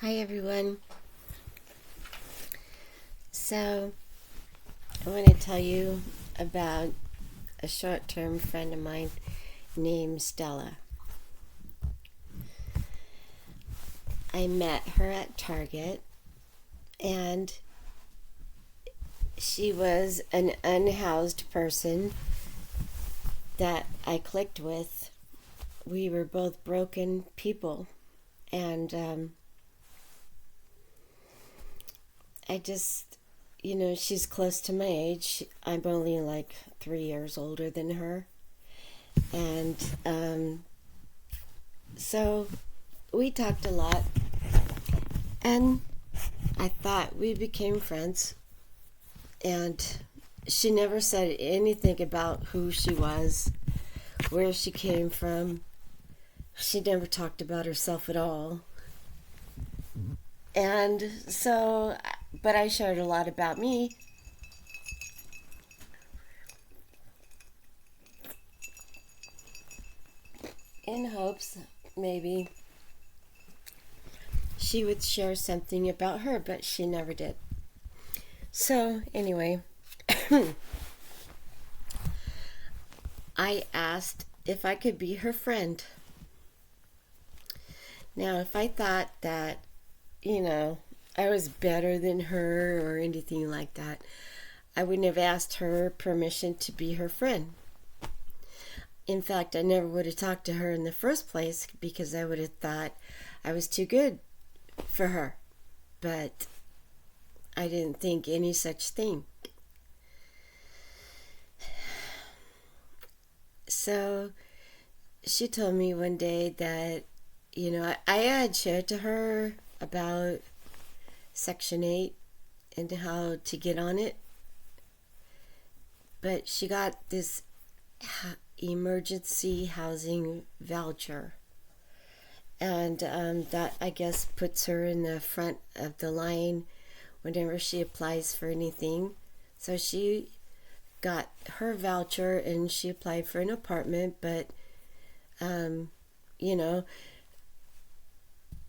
Hi everyone. So, I want to tell you about a short-term friend of mine named Stella. I met her at Target, and she was an unhoused person that I clicked with. We were both broken people, and I just, she's close to my age. I'm only like 3 years older than her. And so we talked a lot, and I thought we became friends. And she never said anything about who she was, where she came from. She never talked about herself at all. And so, but I shared a lot about me in hopes maybe she would share something about her, but she never did. So, anyway, I asked if I could be her friend. Now, if I thought that, you know, I was better than her or anything like that, I wouldn't have asked her permission to be her friend. In fact, I never would have talked to her in the first place because I would have thought I was too good for her. But I didn't think any such thing. So she told me one day that, I had shared to her about Section 8 and how to get on it. But she got this emergency housing voucher. And that, I guess, puts her in the front of the line whenever she applies for anything. So she got her voucher and she applied for an apartment, but, you know,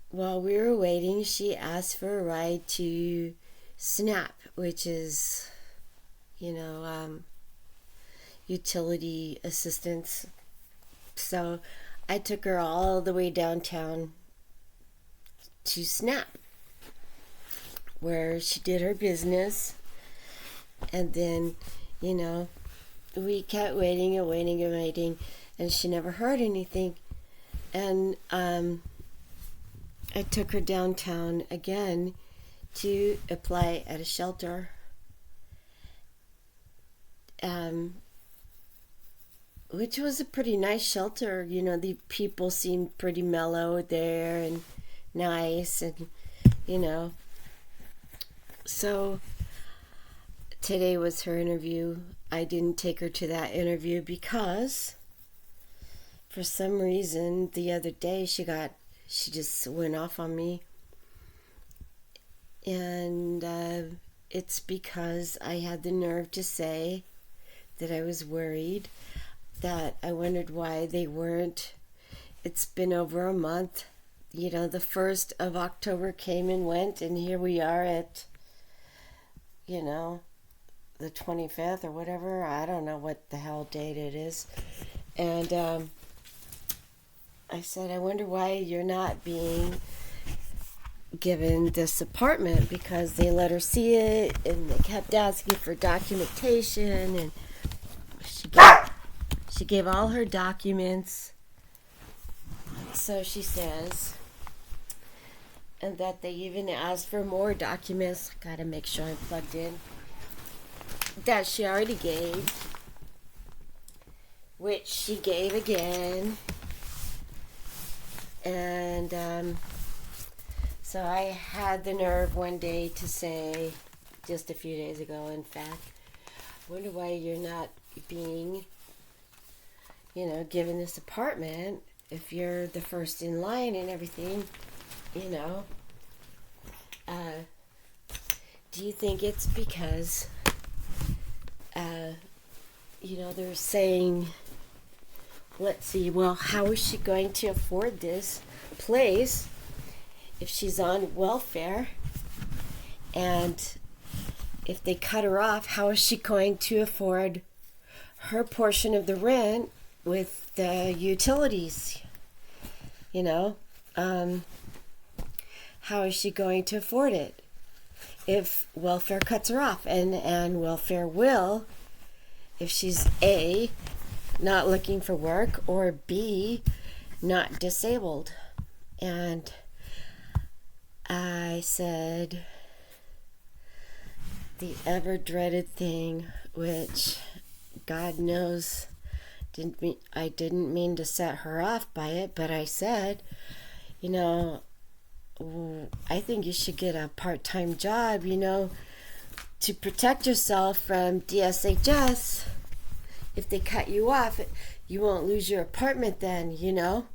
while we were waiting, she asked for a ride to SNAP, which is, utility assistance. So I took her all the way downtown to SNAP, where she did her business. And then, we kept waiting and waiting and waiting, and she never heard anything. And I took her downtown again to apply at a shelter. Which was a pretty nice shelter. The people seemed pretty mellow there and nice, and so today was her interview. I didn't take her to that interview because for some reason the other day she just went off on me, and it's because I had the nerve to say that I was worried, that I wondered why they weren't. It's been over a month. The 1st of October came and went, and here we are at, the 25th or whatever. I don't know what the hell date it is. And I said, I wonder why you're not being given this apartment, because they let her see it and they kept asking for documentation, and she gave all her documents, so she says, and that they even asked for more documents. Gotta make sure I'm plugged in. That she already gave, which she gave again. And so I had the nerve one day to say, just a few days ago, in fact, I wonder why you're not being, given this apartment if you're the first in line and everything, do you think it's because, they're saying, let's see, well, how is she going to afford this place if she's on welfare and if they cut her off, how is she going to afford her portion of the rent with the utilities? You know, how is she going to afford it if welfare cuts her off? And welfare will, if she's A, not looking for work, or B, not disabled. And I said the ever dreaded thing, which God knows I didn't mean to set her off by it, but I said, you know, I think you should get a part-time job, you know, to protect yourself from DSHS. If they cut you off, you won't lose your apartment then, you know.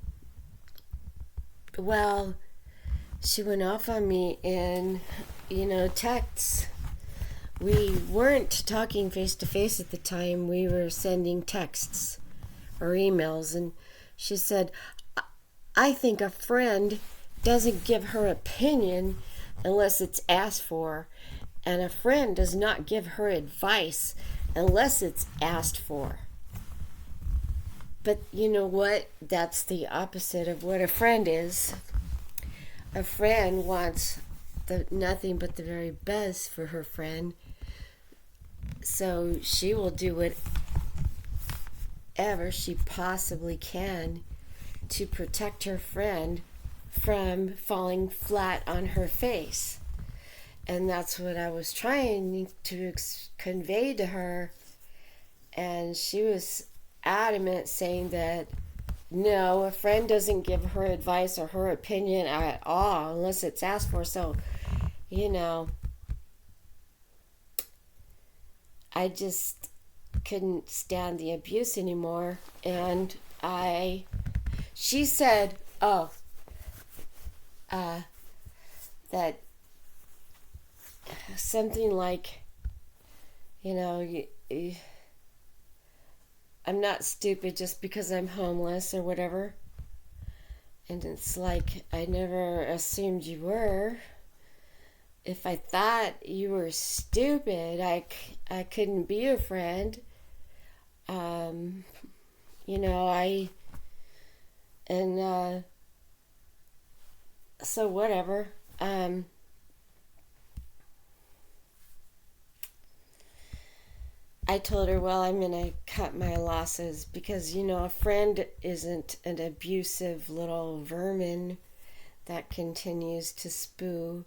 Well, she went off on me in, you know, texts. We weren't talking face to face at the time. We were sending texts or emails, and she said, I think a friend doesn't give her opinion unless it's asked for, and a friend does not give her advice unless it's asked for. But you know what? That's the opposite of what a friend is. A friend wants nothing but the very best for her friend, so she will do whatever she possibly can to protect her friend from falling flat on her face. And that's what I was trying to convey to her. And she was adamant, saying that no, a friend doesn't give her advice or her opinion at all unless it's asked for. So, you know, I just couldn't stand the abuse anymore. And she said, that something like, you know, I'm not stupid just because I'm homeless or whatever. And it's like, I never assumed you were. If I thought you were stupid, I couldn't be a friend. You know, so whatever. I told her, well, I'm going to cut my losses because, you know, a friend isn't an abusive little vermin that continues to spew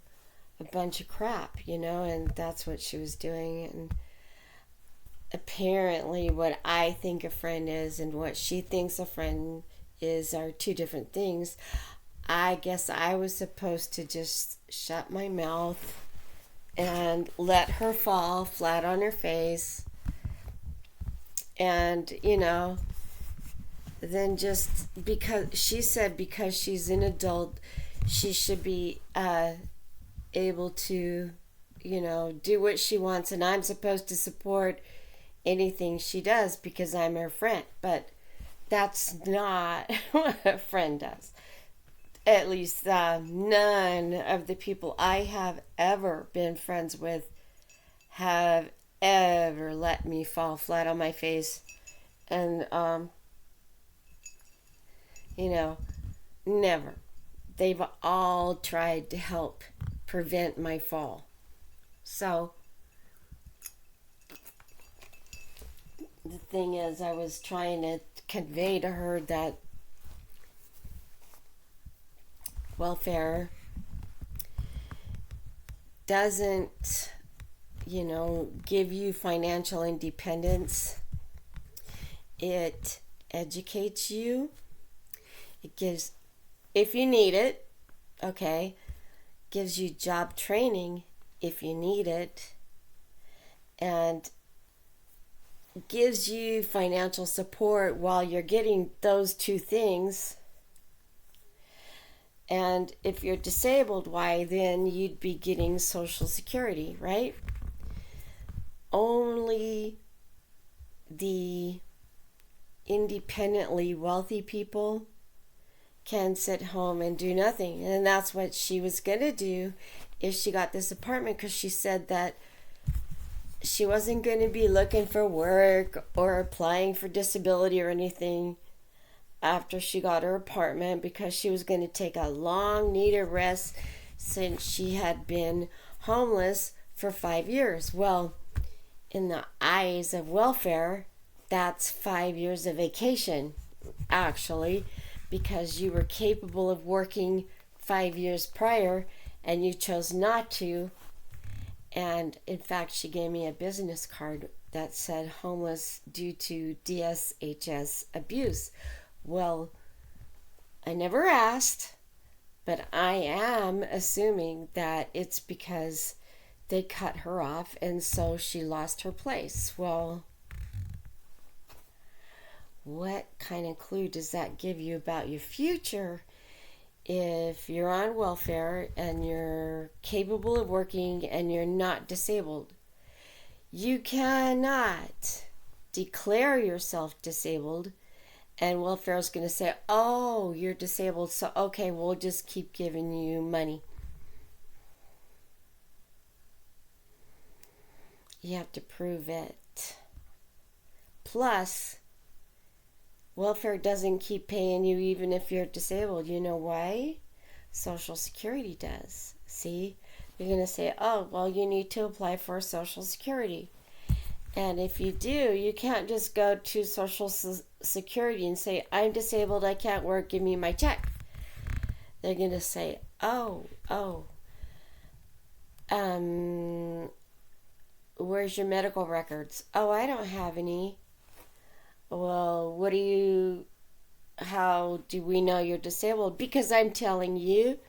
a bunch of crap, you know, and that's what she was doing. And apparently what I think a friend is and what she thinks a friend is are two different things. I guess I was supposed to just shut my mouth and let her fall flat on her face. And, you know, then just because she said because she's an adult, she should be able to, you know, do what she wants. And I'm supposed to support anything she does because I'm her friend. But that's not what a friend does. At least none of the people I have ever been friends with have ever let me fall flat on my face. And you know, never. They've all tried to help prevent my fall. So the thing is, I was trying to convey to her that welfare doesn't, you know, give you financial independence. It educates you. It gives, if you need it, okay, gives you job training if you need it, and gives you financial support while you're getting those two things. And if you're disabled, why, then you'd be getting Social Security, right? Only the independently wealthy people can sit home and do nothing. And that's what she was going to do if she got this apartment, because she said that she wasn't going to be looking for work or applying for disability or anything after she got her apartment, because she was going to take a long needed rest since she had been homeless for 5 years. Well, in the eyes of welfare, that's 5 years of vacation, actually, because you were capable of working 5 years prior and you chose not to. And in fact, she gave me a business card that said homeless due to DSHS abuse. Well, I never asked, but I am assuming that it's because they cut her off and so she lost her place. Well, what kind of clue does that give you about your future if you're on welfare and you're capable of working and you're not disabled? You cannot declare yourself disabled and welfare is going to say, oh, you're disabled, so okay, we'll just keep giving you money. You have to prove it. Plus, welfare doesn't keep paying you even if you're disabled. You know why? Social Security does. See? You're going to say, oh, well, you need to apply for Social Security. And if you do, you can't just go to Social Security and say, I'm disabled, I can't work, give me my check. They're going to say, where's your medical records? Oh, I don't have any. Well, how do we know you're disabled? Because I'm telling you.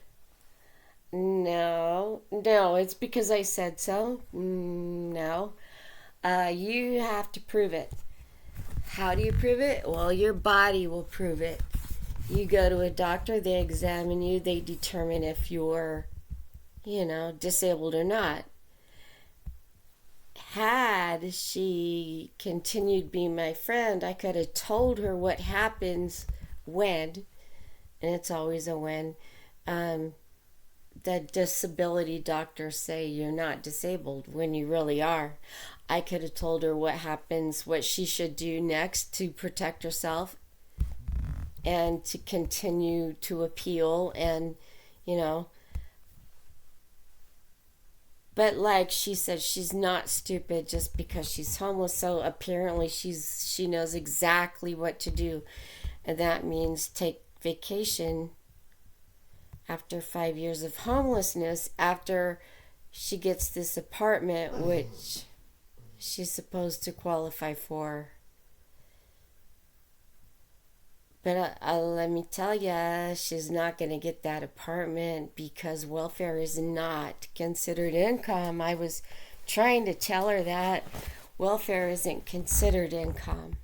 No, it's because I said so. No. You have to prove it. How do you prove it? Well, your body will prove it. You go to a doctor, they examine you, they determine if you're, disabled or not. Had she continued being my friend, I could have told her what happens when, and it's always a when, the disability doctors say you're not disabled when you really are. I could have told her what happens, what she should do next to protect herself and to continue to appeal and, But like she said, she's not stupid just because she's homeless. So apparently she knows exactly what to do. And that means take vacation after 5 years of homelessness, after she gets this apartment, which she's supposed to qualify for. But let me tell you, she's not going to get that apartment because welfare is not considered income. I was trying to tell her that welfare isn't considered income.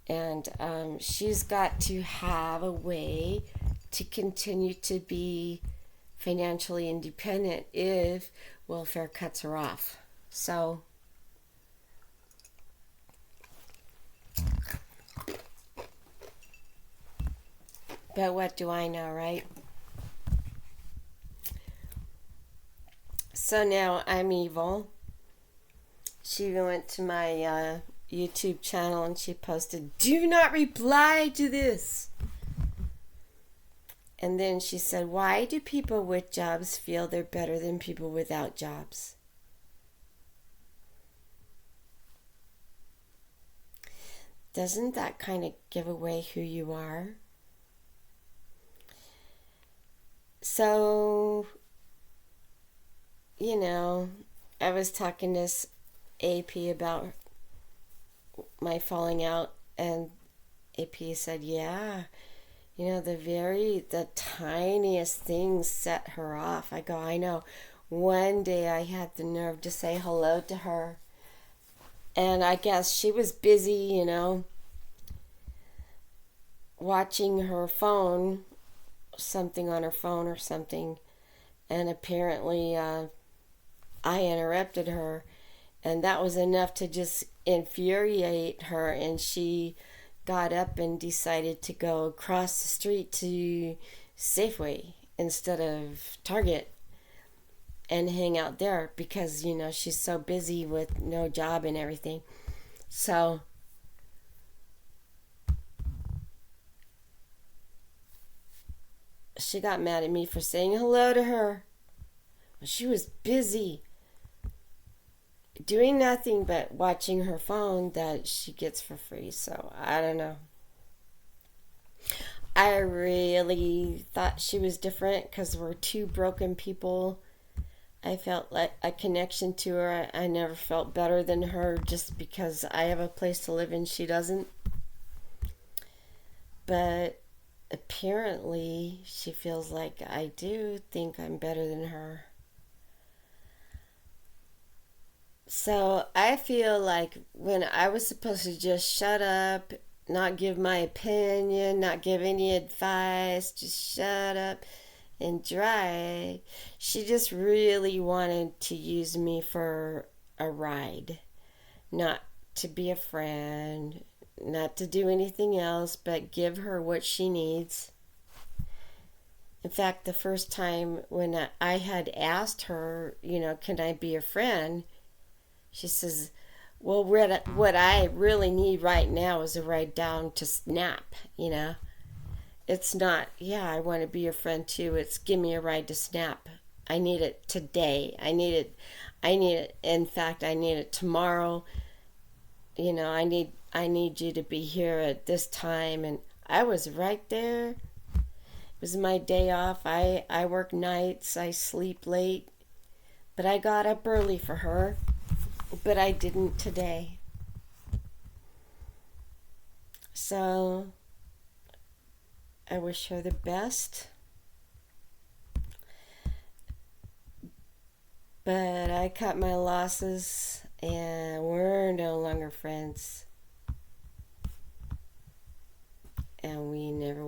And she's got to have a way to continue to be financially independent if welfare cuts her off. So, but what do I know, right? So now I'm evil. She went to my YouTube channel and she posted, "Do not reply to this." And then she said, "Why do people with jobs feel they're better than people without jobs?" Doesn't that kind of give away who you are? So, I was talking to this AP about my falling out, and AP said, yeah, the tiniest things set her off. I go, I know. One day I had the nerve to say hello to her, and I guess she was busy, watching her phone, something on her phone or something, and apparently I interrupted her, and that was enough to just infuriate her, and she got up and decided to go across the street to Safeway instead of Target and hang out there because, she's so busy with no job and everything. So she got mad at me for saying hello to her. She was busy doing nothing but watching her phone that she gets for free. So I don't know. I really thought she was different because we're two broken people. I felt like a connection to her. I never felt better than her just because I have a place to live and she doesn't. But apparently, she feels like I do think I'm better than her. So I feel like when I was supposed to just shut up, not give my opinion, not give any advice, just shut up and drive, she just really wanted to use me for a ride, not to be a friend, not to do anything else but give her what she needs. In fact, the first time when I had asked her, can I be a friend? She says, well, what I really need right now is a ride down to Snap. It's not, yeah, I want to be your friend too. It's give me a ride to Snap. I need it today. I need it. In fact, I need it tomorrow. I need you to be here at this time. And I was right there. It was my day off. I work nights. I sleep late. But I got up early for her. But I didn't today. So I wish her the best. But I cut my losses and we're no longer friends. And we never